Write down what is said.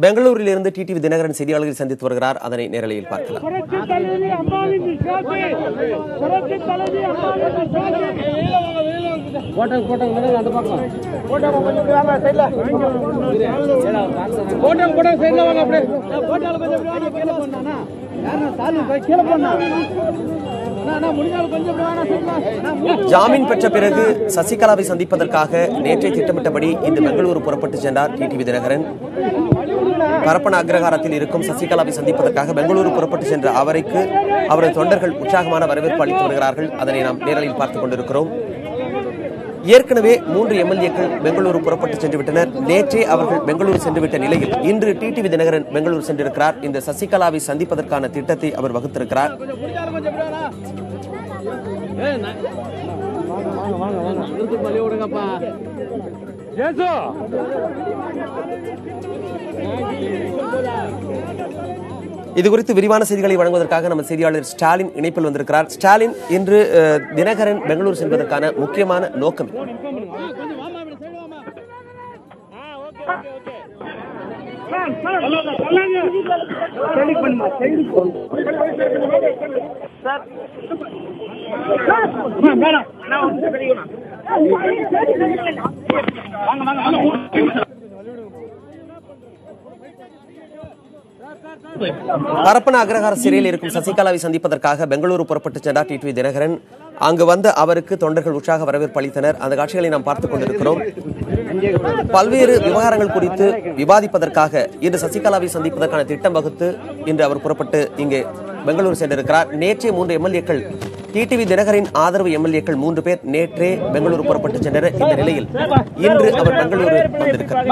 பெங்களூரிலிருந்து டிடிவி தினகரன் செய்தியாளர்களை சந்தித்து வருகிறார். அதனை நேரலையில் பார்க்கலாம். ஜாமீன் பெற்ற பிறகு சசிகலாவை சந்திப்பதற்காக நேற்றை திட்டமிட்டபடி இன்று பெங்களூரு புறப்பட்டு சென்றார் டிடிவி தினகரன். பரப்பன அக்ரஹாரத்தில் இருக்கும் சசிகலாவை சந்திப்பதற்காக பெங்களூரு புறப்பட்டு சென்ற அவருக்கு அவரது தொண்டர்கள் உற்சாகமான வரவேற்பு அளித்து வருகிறார்கள். அதனை நாம் நேரலில் பார்த்துக் கொண்டிருக்கிறோம். ஏற்கனவே 3 எம்எல்ஏக்கள் பெங்களூரு புறப்பட்டு சென்று விட்டனர். நேற்றே அவர்கள் பெங்களூரு சென்றுவிட்ட நிலையில் இன்று டிடிவி தினகரன் பெங்களூரு சென்றிருக்கிறார். இந்த சசிகலாவை சந்திப்பதற்கான திட்டத்தை அவர் வகுத்திருக்கிறார். இதுகுறித்து விரிவான செய்திகளை வழங்குவதற்காக நம்ம செய்தியாளர் ஸ்டாலின் இணைப்பில் வந்திருக்கிறார். ஸ்டாலின், இன்று தினகரன் பெங்களூரு செல்வதற்கான முக்கியமான நோக்கம் பரப்பன அக்ரஹார சிறையில் இருக்கும் சசிகலாவை சந்திப்பதற்காக பெங்களூரு புறப்பட்டு சென்றார் டிடிவி தினகரன். அங்கு வந்த அவருக்கு தொண்டர்கள் உற்சாக வரவேற்பு அளித்தனர். அந்த காட்சிகளை நாம் பார்த்துக் கொண்டிருக்கிறோம். பல்வேறு விவகாரங்கள் குறித்து விவாதிப்பதற்காக இன்று சசிகலாவை சந்திப்பதற்கான திட்டம் வகுத்து இன்று அவர் புறப்பட்டு இங்கே பெங்களூரு சென்றிருக்கிறார். நேற்றே 3 எம்எல்ஏக்கள் டிடிவி தினகரின் ஆதரவு எம்எல்ஏக்கள் 3 பேர் நேற்றே பெங்களூரு புறப்பட்டு சென்றனர். இந்த நிலையில் இன்று அவர் பெங்களூரு வந்திருக்கிறார்.